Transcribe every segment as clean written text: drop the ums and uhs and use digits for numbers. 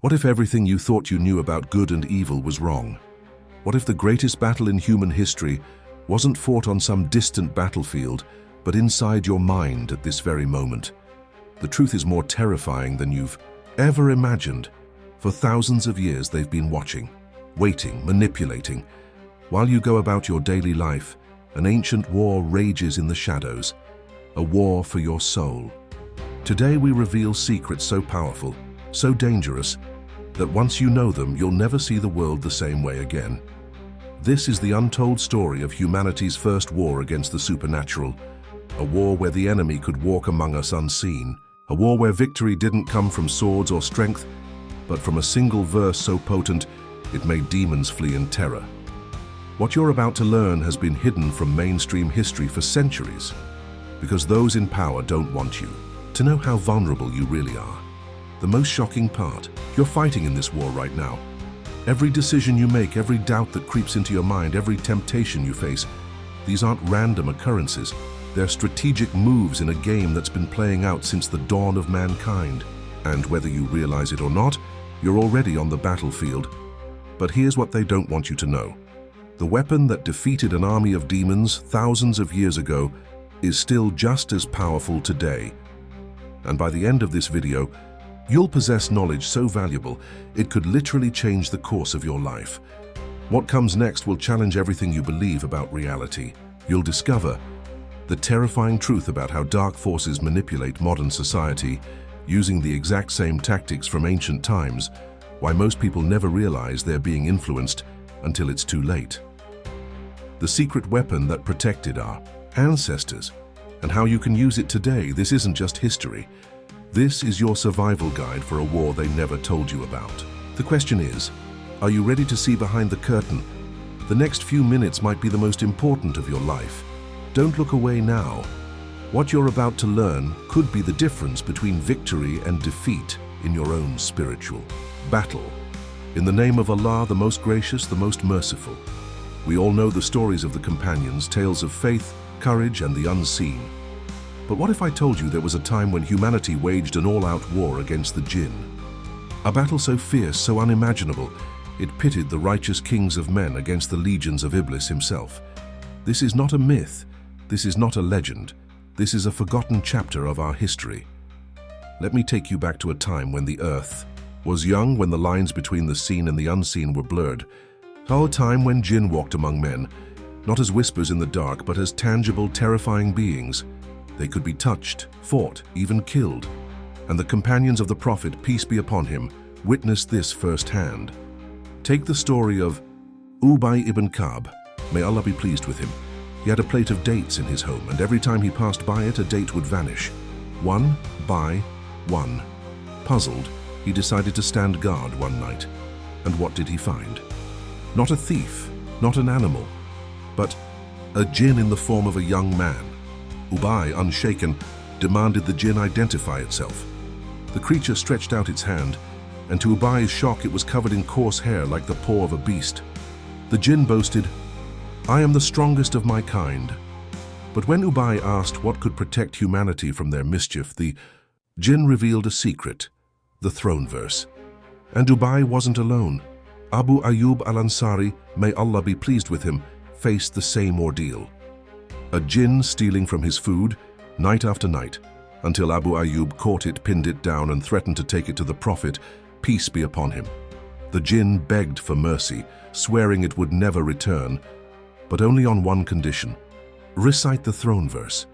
What if everything you thought you knew about good and evil was wrong? What if the greatest battle in human history wasn't fought on some distant battlefield, but inside your mind at this very moment? The truth is more terrifying than you've ever imagined. For thousands of years they've been watching, waiting, manipulating. While you go about your daily life, an ancient war rages in the shadows, a war for your soul. Today we reveal secrets so powerful, so dangerous, that once you know them, you'll never see the world the same way again. This is the untold story of humanity's first war against the supernatural, a war where the enemy could walk among us unseen, a war where victory didn't come from swords or strength, but from a single verse so potent it made demons flee in terror. What you're about to learn has been hidden from mainstream history for centuries, because those in power don't want you to know how vulnerable you really are. The most shocking part, you're fighting in this war right now. Every decision you make, every doubt that creeps into your mind, every temptation you face, these aren't random occurrences. They're strategic moves in a game that's been playing out since the dawn of mankind. And whether you realize it or not, you're already on the battlefield. But here's what they don't want you to know. The weapon that defeated an army of demons thousands of years ago is still just as powerful today. And by the end of this video, you'll possess knowledge so valuable, it could literally change the course of your life. What comes next will challenge everything you believe about reality. You'll discover the terrifying truth about how dark forces manipulate modern society, using the exact same tactics from ancient times, why most people never realize they're being influenced until it's too late. The secret weapon that protected our ancestors, and how you can use it today. This isn't just history. This is your survival guide for a war they never told you about. The question is, are you ready to see behind the curtain? The next few minutes might be the most important of your life. Don't look away now. What you're about to learn could be the difference between victory and defeat in your own spiritual battle. In the name of Allah, the most gracious, the most merciful. We all know the stories of the companions, tales of faith, courage, and the unseen. But what if I told you there was a time when humanity waged an all-out war against the Jinn? A battle so fierce, so unimaginable, it pitted the righteous kings of men against the legions of Iblis himself. This is not a myth. This is not a legend. This is a forgotten chapter of our history. Let me take you back to a time when the earth was young, when the lines between the seen and the unseen were blurred. A time when Jinn walked among men, not as whispers in the dark, but as tangible, terrifying beings. They could be touched, fought, even killed. And the companions of the Prophet, peace be upon him, witnessed this firsthand. Take the story of Ubay ibn Ka'b, may Allah be pleased with him. He had a plate of dates in his home, and every time he passed by it, a date would vanish. One by one. Puzzled, he decided to stand guard one night. And what did he find? Not a thief, not an animal, but a jinn in the form of a young man. Ubay, unshaken, demanded the jinn identify itself. The creature stretched out its hand, and to Ubay's shock it was covered in coarse hair like the paw of a beast. The jinn boasted, "I am the strongest of my kind." But when Ubay asked what could protect humanity from their mischief, the jinn revealed a secret, the throne verse. And Ubay wasn't alone. Abu Ayyub al-Ansari, may Allah be pleased with him, faced the same ordeal. A jinn stealing from his food, night after night, until Abu Ayyub caught it, pinned it down, and threatened to take it to the Prophet, peace be upon him. The jinn begged for mercy, swearing it would never return, but only on one condition: recite the throne verse.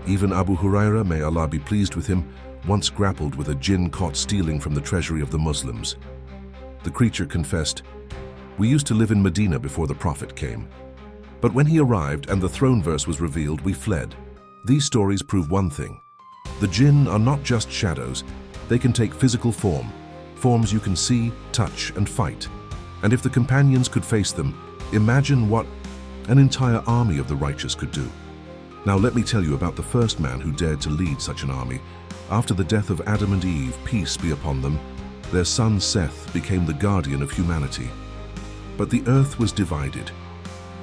Even Abu Huraira, may Allah be pleased with him, once grappled with a jinn caught stealing from the treasury of the Muslims. The creature confessed, "We used to live in Medina before the Prophet came. But when he arrived and the throne verse was revealed, we fled." These stories prove one thing. The jinn are not just shadows. They can take physical form, forms you can see, touch, and fight. And if the companions could face them, imagine what an entire army of the righteous could do. Now let me tell you about the first man who dared to lead such an army. After the death of Adam and Eve, peace be upon them, their son Seth became the guardian of humanity. But the earth was divided.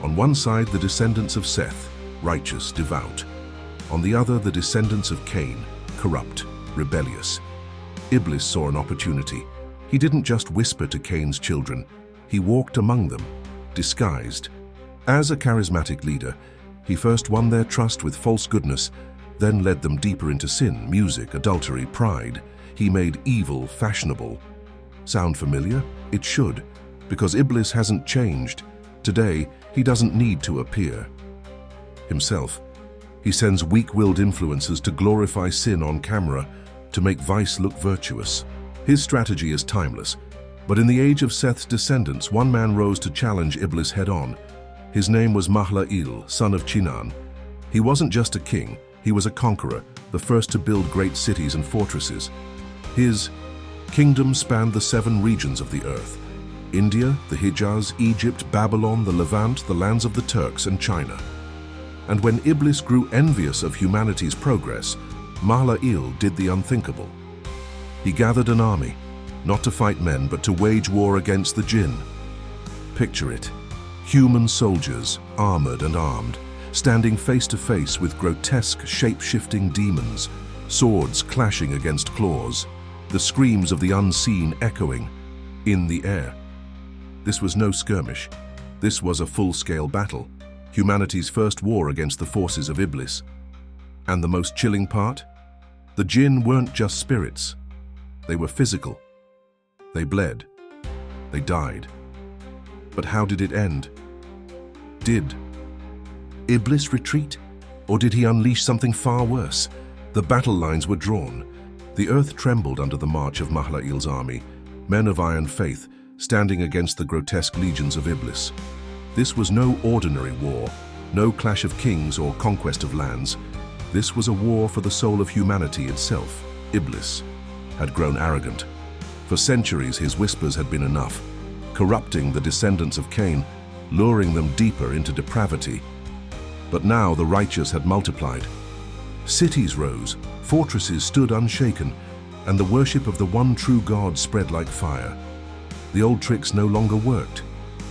On one side, the descendants of Seth, righteous, devout. On the other, the descendants of Cain, corrupt, rebellious. Iblis saw an opportunity. He didn't just whisper to Cain's children, he walked among them, disguised. As a charismatic leader, he first won their trust with false goodness, then led them deeper into sin, music, adultery, pride. He made evil fashionable. Sound familiar? It should, because Iblis hasn't changed. Today, he doesn't need to appear himself. He sends weak-willed influencers to glorify sin on camera, to make vice look virtuous. His strategy is timeless, but in the age of Seth's descendants, one man rose to challenge Iblis head-on. His name was Mahla'il, son of Chinan. He wasn't just a king, he was a conqueror, the first to build great cities and fortresses. His kingdom spanned the 7 regions of the earth: India, the Hijaz, Egypt, Babylon, the Levant, the lands of the Turks, and China. And when Iblis grew envious of humanity's progress, Mahla'il did the unthinkable. He gathered an army, not to fight men, but to wage war against the Jinn. Picture it. Human soldiers, armored and armed, standing face to face with grotesque, shape-shifting demons, swords clashing against claws, the screams of the unseen echoing in the air. This was no skirmish. This was a full-scale battle, humanity's first war against the forces of Iblis. And the most chilling part? The Jinn weren't just spirits. They were physical. They bled. They died. But how did it end? Did Iblis retreat? Or did he unleash something far worse? The battle lines were drawn. The earth trembled under the march of Mahla'il's army, men of iron faith, standing against the grotesque legions of Iblis. This was no ordinary war, no clash of kings or conquest of lands. This was a war for the soul of humanity itself. Iblis had grown arrogant. For centuries, his whispers had been enough, corrupting the descendants of Cain, luring them deeper into depravity. But now the righteous had multiplied. Cities rose, fortresses stood unshaken, and the worship of the one true God spread like fire. The old tricks no longer worked.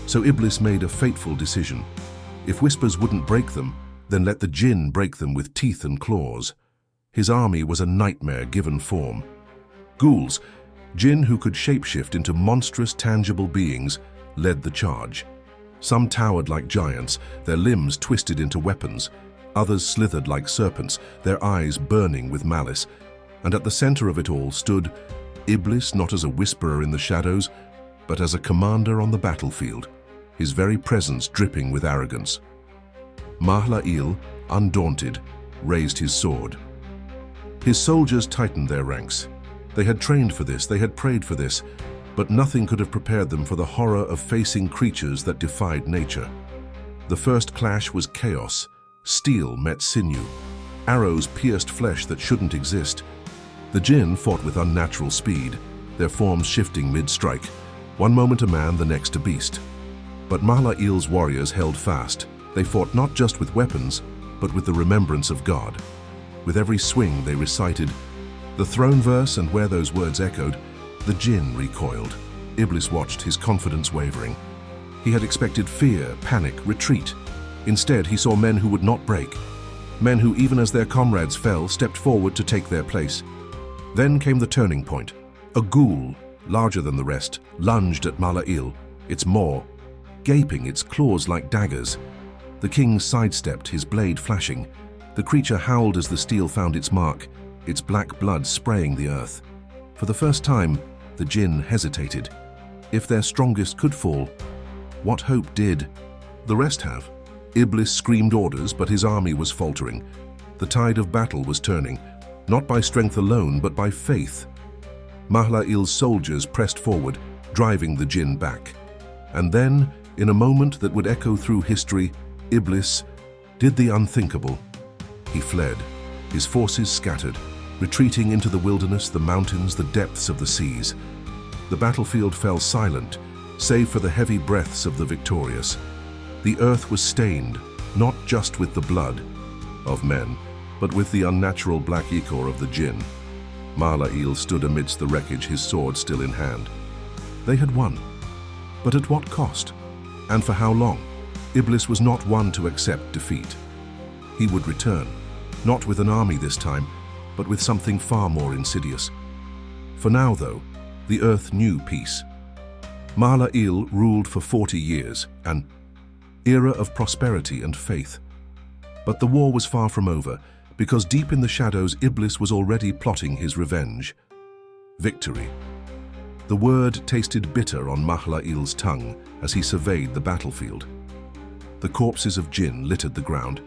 So Iblis made a fateful decision. If whispers wouldn't break them, then let the Jinn break them with teeth and claws. His army was a nightmare given form. Ghouls, Jinn who could shapeshift into monstrous, tangible beings, led the charge. Some towered like giants, their limbs twisted into weapons. Others slithered like serpents, their eyes burning with malice. And at the center of it all stood Iblis, not as a whisperer in the shadows, but as a commander on the battlefield, his very presence dripping with arrogance. Mahla'il, undaunted, raised his sword. His soldiers tightened their ranks. They had trained for this, they had prayed for this, but nothing could have prepared them for the horror of facing creatures that defied nature. The first clash was chaos. Steel met sinew. Arrows pierced flesh that shouldn't exist. The Jinn fought with unnatural speed, their forms shifting mid-strike. One moment a man, the next a beast. But Mahla'il's warriors held fast. They fought not just with weapons, but with the remembrance of God. With every swing they recited the throne verse, and where those words echoed, the Jinn recoiled. Iblis watched, his confidence wavering. He had expected fear, panic, retreat. Instead, he saw men who would not break. Men who, even as their comrades fell, stepped forward to take their place. Then came the turning point. A ghoul, larger than the rest, lunged at Mahla'il, its maw, gaping, its claws like daggers. The king sidestepped, his blade flashing. The creature howled as the steel found its mark, its black blood spraying the earth. For the first time, the Jinn hesitated. If their strongest could fall, what hope did the rest have? Iblis screamed orders, but his army was faltering. The tide of battle was turning, not by strength alone, but by faith. Mahla'il's soldiers pressed forward, driving the Jinn back. And then, in a moment that would echo through history, Iblis did the unthinkable. He fled, his forces scattered, retreating into the wilderness, the mountains, the depths of the seas. The battlefield fell silent, save for the heavy breaths of the victorious. The earth was stained, not just with the blood of men, but with the unnatural black ichor of the Jinn. Mahla'il stood amidst the wreckage, his sword still in hand. They had won. But at what cost? And for how long? Iblis was not one to accept defeat. He would return, not with an army this time, but with something far more insidious. For now, though, The earth knew peace. Mahla'il ruled for 40 years, an era of prosperity and faith. But the war was far from over, because deep in the shadows Iblis was already plotting his revenge. Victory. The word tasted bitter on Mahla'il's tongue as he surveyed the battlefield. The corpses of Jinn littered the ground,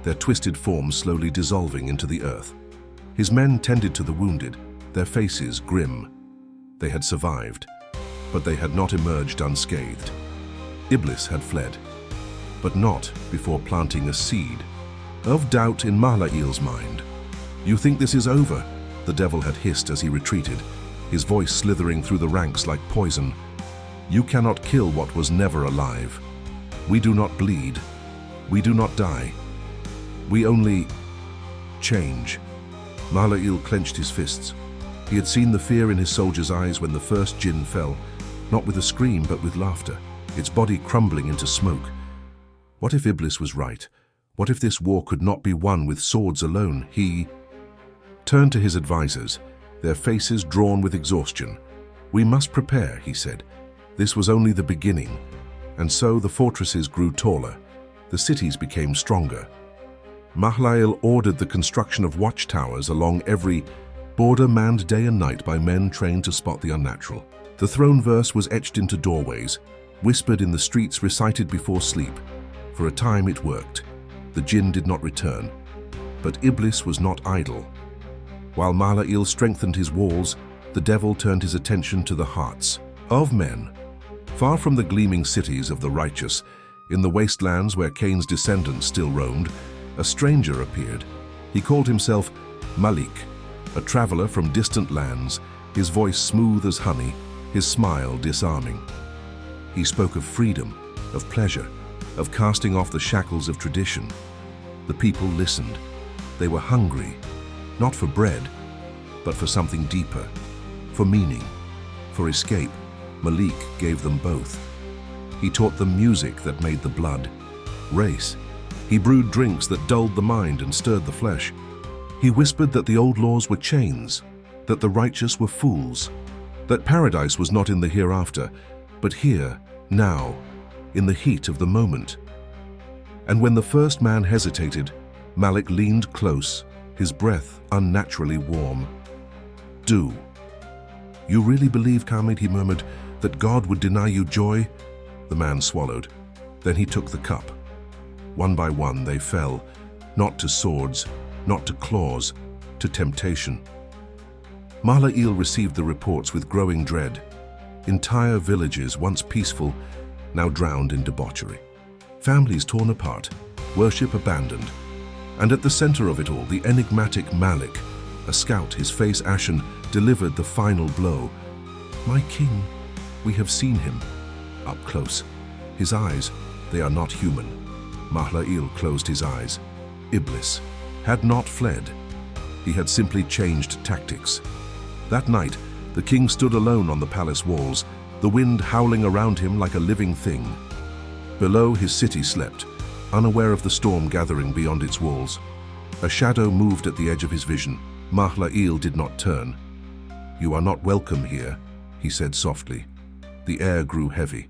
their twisted forms slowly dissolving into the earth. His men tended to the wounded, their faces grim. They had survived, but they had not emerged unscathed. Iblis had fled, but not before planting a seed of doubt in Mahla'il's mind. "You think this is over?" the devil had hissed as he retreated, his voice slithering through the ranks like poison. "You cannot kill what was never alive. We do not bleed. We do not die. We only change." Mahla'il clenched his fists. He had seen the fear in his soldiers' eyes when the first Jinn fell, not with a scream but with laughter, its body crumbling into smoke. What if Iblis was right? What if this war could not be won with swords alone? He turned to his advisors, their faces drawn with exhaustion. "We must prepare," he said. This was only the beginning. And so the fortresses grew taller. The cities became stronger. Mahla'il ordered the construction of watchtowers along every border, manned day and night by men trained to spot the unnatural. The throne verse was etched into doorways, whispered in the streets, recited before sleep. For a time it worked. The Jinn did not return. But Iblis was not idle. While Mahla'il strengthened his walls, the devil turned his attention to the hearts of men. Far from the gleaming cities of the righteous, in the wastelands where Cain's descendants still roamed, a stranger appeared. He called himself Malik, a traveler from distant lands, his voice smooth as honey, his smile disarming. He spoke of freedom, of pleasure, of casting off the shackles of tradition. The people listened. They were hungry, not for bread, but for something deeper, for meaning, for escape. Malik gave them both. He taught them music that made the blood race. He brewed drinks that dulled the mind and stirred the flesh. He whispered that the old laws were chains, that the righteous were fools, that paradise was not in the hereafter, but here, now, in the heat of the moment. And when the first man hesitated, Malik leaned close, his breath unnaturally warm. "Do. You really believe, Khamid," he murmured, "that God would deny you joy?" The man swallowed. Then he took the cup. One by one they fell, not to swords, not to claws, to temptation. Mahla'il received the reports with growing dread. Entire villages, once peaceful, now drowned in debauchery. Families torn apart, worship abandoned. And at the center of it all, the enigmatic Malik, a scout, his face ashen, delivered the final blow. "My king, we have seen him, up close. His eyes, they are not human." Mahla'il closed his eyes. Iblis had not fled. He had simply changed tactics. That night, the king stood alone on the palace walls, the wind howling around him like a living thing. Below, his city slept, unaware of the storm gathering beyond its walls. A shadow moved at the edge of his vision. Mahla'il did not turn. "You are not welcome here," he said softly. The air grew heavy.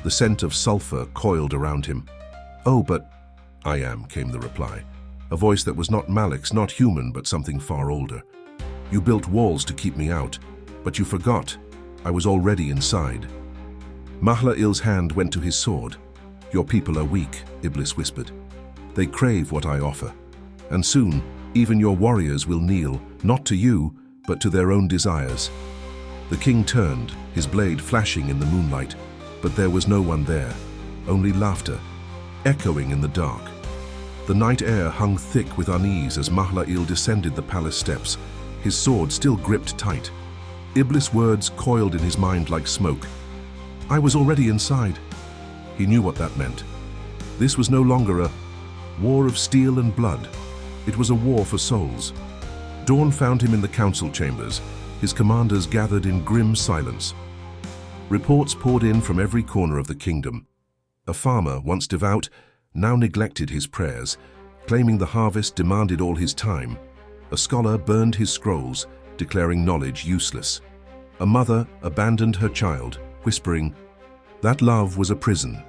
The scent of sulfur coiled around him. "Oh, but I am," came the reply. A voice that was not Malik's, not human, but something far older. "You built walls to keep me out, but you forgot. I was already inside." Mahla'il's hand went to his sword. "Your people are weak," Iblis whispered. "They crave what I offer. And soon, even your warriors will kneel, not to you, but to their own desires." The king turned, his blade flashing in the moonlight, but there was no one there, only laughter, echoing in the dark. The night air hung thick with unease as Mahla'il descended the palace steps, his sword still gripped tight. Iblis' words coiled in his mind like smoke. "I was already inside." He knew what that meant. This was no longer a war of steel and blood. It was a war for souls. Dawn found him in the council chambers, his commanders gathered in grim silence. Reports poured in from every corner of the kingdom. A farmer, once devout, now neglected his prayers, claiming the harvest demanded all his time. A scholar burned his scrolls, declaring knowledge useless. A mother abandoned her child, whispering, that love was a prison.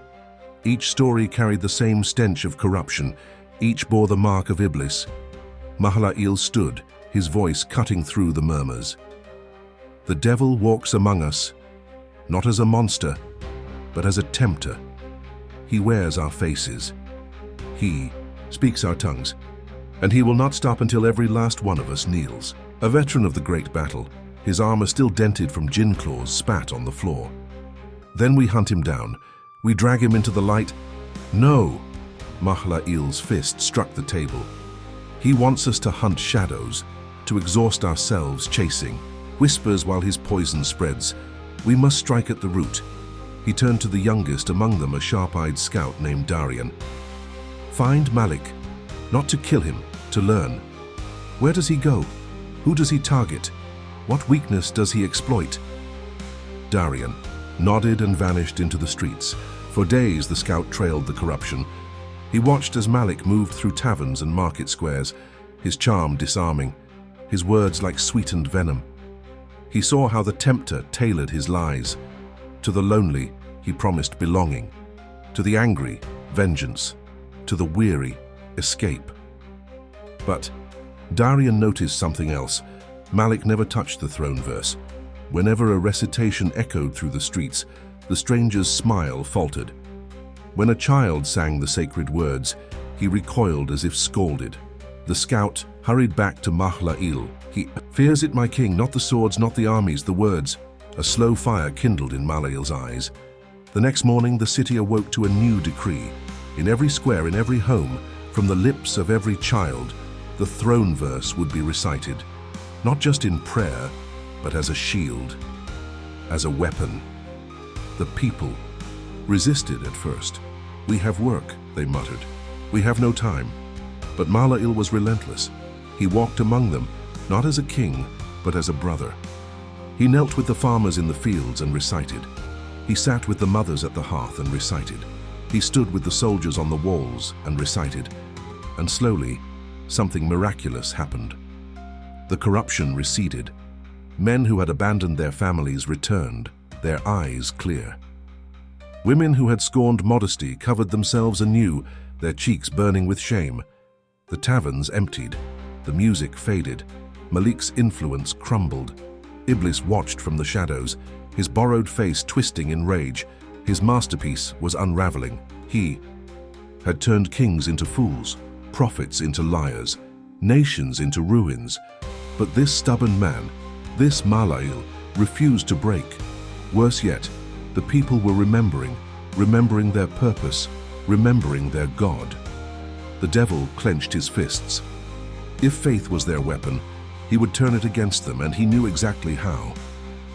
Each story carried the same stench of corruption. Each bore the mark of Iblis. Mahla'il stood, his voice cutting through the murmurs. The devil walks among us, not as a monster, but as a tempter. He wears our faces. He speaks our tongues, and he will not stop until every last one of us kneels. A veteran of the great battle, his armor still dented from Jinn claws, spat on the floor. Then we hunt him down. We drag him into the light. No! Mahla'il's fist struck the table. He wants us to hunt shadows, to exhaust ourselves chasing. Whispers while his poison spreads. We must strike at the root. He turned to the youngest among them, a sharp-eyed scout named Darian. Find Malik, not to kill him, to learn. Where does he go? Who does he target? What weakness does he exploit? Darian nodded and vanished into the streets. For days the scout trailed the corruption. He watched as Malik moved through taverns and market squares, his charm disarming, his words like sweetened venom. He saw how the tempter tailored his lies. To the lonely, he promised belonging. To the angry, vengeance. To the weary, escape. But Darian noticed something else. Malik never touched the throne verse. Whenever a recitation echoed through the streets, the stranger's smile faltered. When a child sang the sacred words, he recoiled as if scalded. The scout hurried back to Mahla'il. He fears it, my king, not the swords, not the armies, the words. A slow fire kindled in Mahla'il's eyes. The next morning, the city awoke to a new decree. In every square, in every home, from the lips of every child, the throne verse would be recited, not just in prayer, but as a shield, as a weapon. The people resisted at first. We have work, they muttered. We have no time. But Mahla'il was relentless. He walked among them, not as a king, but as a brother. He knelt with the farmers in the fields and recited. He sat with the mothers at the hearth and recited. He stood with the soldiers on the walls and recited. And slowly, something miraculous happened. The corruption receded. Men who had abandoned their families returned, their eyes clear. Women who had scorned modesty covered themselves anew, their cheeks burning with shame. The taverns emptied. The music faded. Malik's influence crumbled. Iblis watched from the shadows, his borrowed face twisting in rage. His masterpiece was unraveling. He had turned kings into fools, prophets into liars, nations into ruins. But this stubborn man, this Mahla'il, refused to break. Worse yet, the people were remembering their purpose, remembering their God. The devil clenched his fists. If faith was their weapon, he would turn it against them, and he knew exactly how.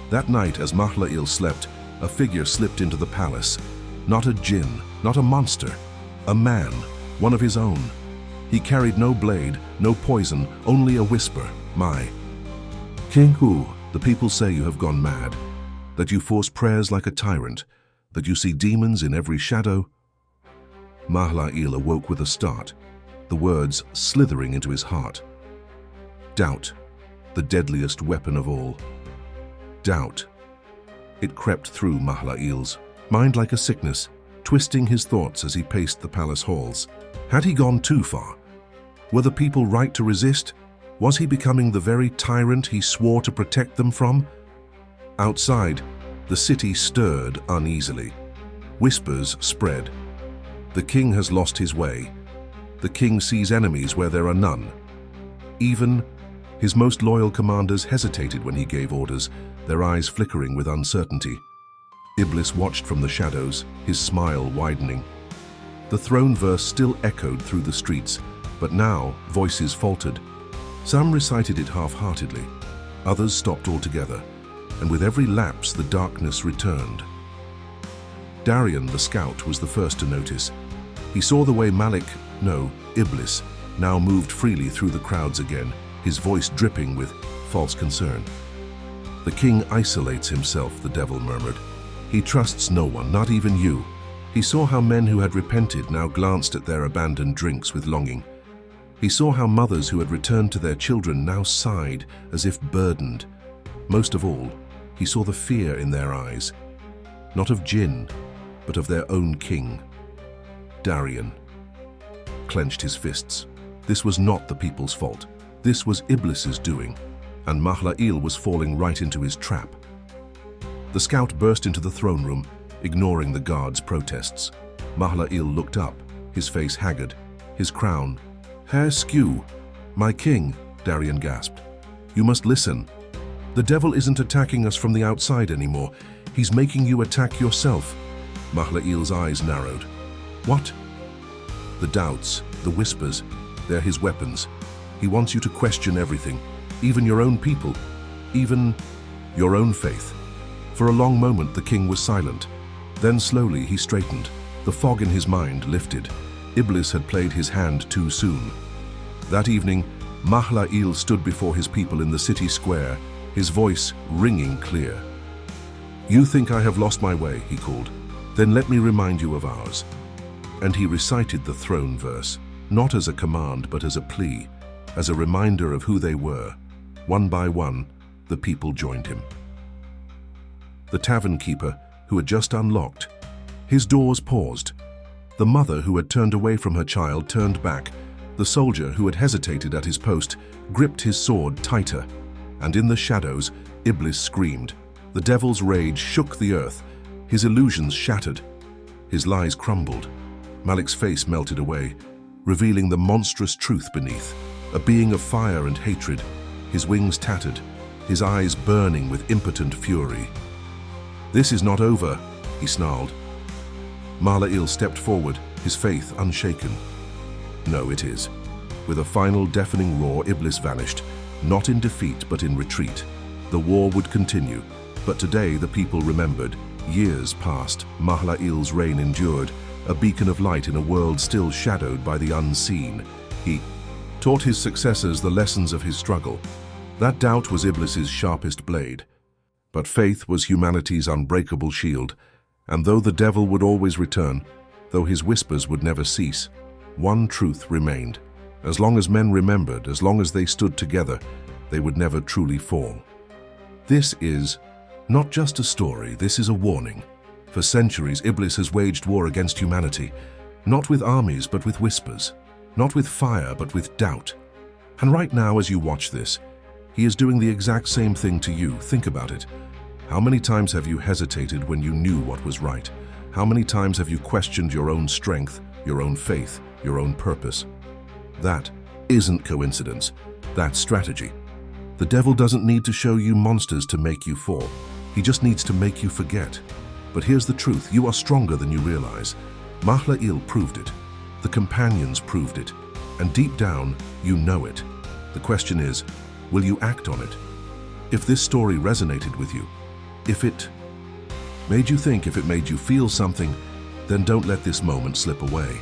That night, as Mahla'il slept, a figure slipped into the palace. Not a jinn, not a monster, a man, one of his own. He carried no blade, no poison, only a whisper, my King Hu, the people say you have gone mad, that you force prayers like a tyrant, that you see demons in every shadow. Mahla'il awoke with a start, the words slithering into his heart. Doubt, the deadliest weapon of all. Doubt. It crept through Mahla'il's mind like a sickness, twisting his thoughts as he paced the palace halls. Had he gone too far? Were the people right to resist? Was he becoming the very tyrant he swore to protect them from? Outside, the city stirred uneasily. Whispers spread. The king has lost his way. The king sees enemies where there are none. Even his most loyal commanders hesitated when he gave orders, their eyes flickering with uncertainty. Iblis watched from the shadows, his smile widening. The throne verse still echoed through the streets, but now voices faltered. Some recited it half-heartedly, others stopped altogether, and with every lapse the darkness returned. Darian, the scout, was the first to notice. He saw the way Iblis, now moved freely through the crowds again, his voice dripping with false concern. The king isolates himself, the devil murmured. He trusts no one, not even you. He saw how men who had repented now glanced at their abandoned drinks with longing. He saw how mothers who had returned to their children now sighed as if burdened. Most of all, He saw the fear in their eyes, not of Jinn, but of their own king. Darian clenched his fists. This was not the people's fault. This was Iblis's doing, and Mahlail was falling right into his trap. The scout burst into the throne room, ignoring the guards' protests. Mahlail looked up, his face haggard, his crown. "Hair skew, my king," Darian gasped. "You must listen. The devil isn't attacking us from the outside anymore. He's making you attack yourself." Mahlail's eyes narrowed. "What?" "The doubts, the whispers, they're his weapons. He wants you to question everything, even your own people, even your own faith." For a long moment the king was silent. Then slowly he straightened. The fog in his mind lifted. Iblis had played his hand too soon. That evening, Mahlail stood before his people in the city square, his voice ringing clear. "You think I have lost my way," he called. "Then let me remind you of ours." And he recited the throne verse, not as a command but as a plea, as a reminder of who they were. One by one, the people joined him. The tavern keeper, who had just unlocked, his doors paused. The mother who had turned away from her child turned back. The soldier who had hesitated at his post gripped his sword tighter. And in the shadows, Iblis screamed. The devil's rage shook the earth. His illusions shattered. His lies crumbled. Malik's face melted away, revealing the monstrous truth beneath. A being of fire and hatred, his wings tattered, his eyes burning with impotent fury. "This is not over," he snarled. Mahlail stepped forward, his faith unshaken. "No, it is." With a final deafening roar, Iblis vanished, not in defeat but in retreat. The war would continue, but today the people remembered. Years passed, Mahlail's reign endured, a beacon of light in a world still shadowed by the unseen. He taught his successors the lessons of his struggle. That doubt was Iblis's sharpest blade. But faith was humanity's unbreakable shield, and though the devil would always return, though his whispers would never cease, one truth remained. As long as men remembered, as long as they stood together, they would never truly fall. This is not just a story, this is a warning. For centuries, Iblis has waged war against humanity, not with armies but with whispers, not with fire but with doubt. And right now, as you watch this, he is doing the exact same thing to you. Think about it. How many times have you hesitated when you knew what was right? How many times have you questioned your own strength, your own faith, your own purpose? That isn't coincidence. That's strategy. The devil doesn't need to show you monsters to make you fall. He just needs to make you forget. But here's the truth. You are stronger than you realize. Mahlail proved it. The companions proved it. And deep down, you know it. The question is, will you act on it? If this story resonated with you, if it made you think, if it made you feel something, then don't let this moment slip away.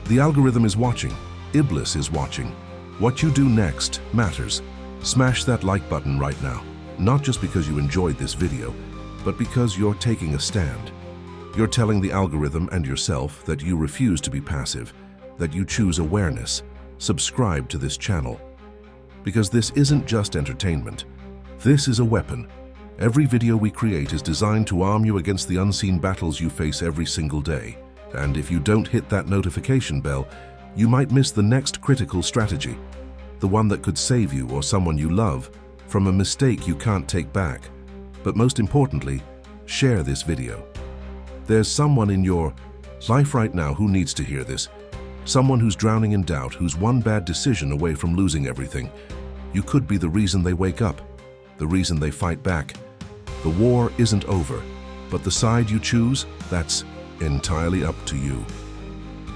The algorithm is watching. Iblis is watching. What you do next matters. Smash that like button right now, not just because you enjoyed this video, but because you're taking a stand. You're telling the algorithm and yourself that you refuse to be passive, that you choose awareness. Subscribe to this channel. Because this isn't just entertainment. This is a weapon. Every video we create is designed to arm you against the unseen battles you face every single day. And if you don't hit that notification bell, you might miss the next critical strategy, the one that could save you or someone you love from a mistake you can't take back. But most importantly, share this video. There's someone in your life right now who needs to hear this. Someone who's drowning in doubt, who's one bad decision away from losing everything. You could be the reason they wake up, the reason they fight back. The war isn't over, but the side you choose, that's entirely up to you.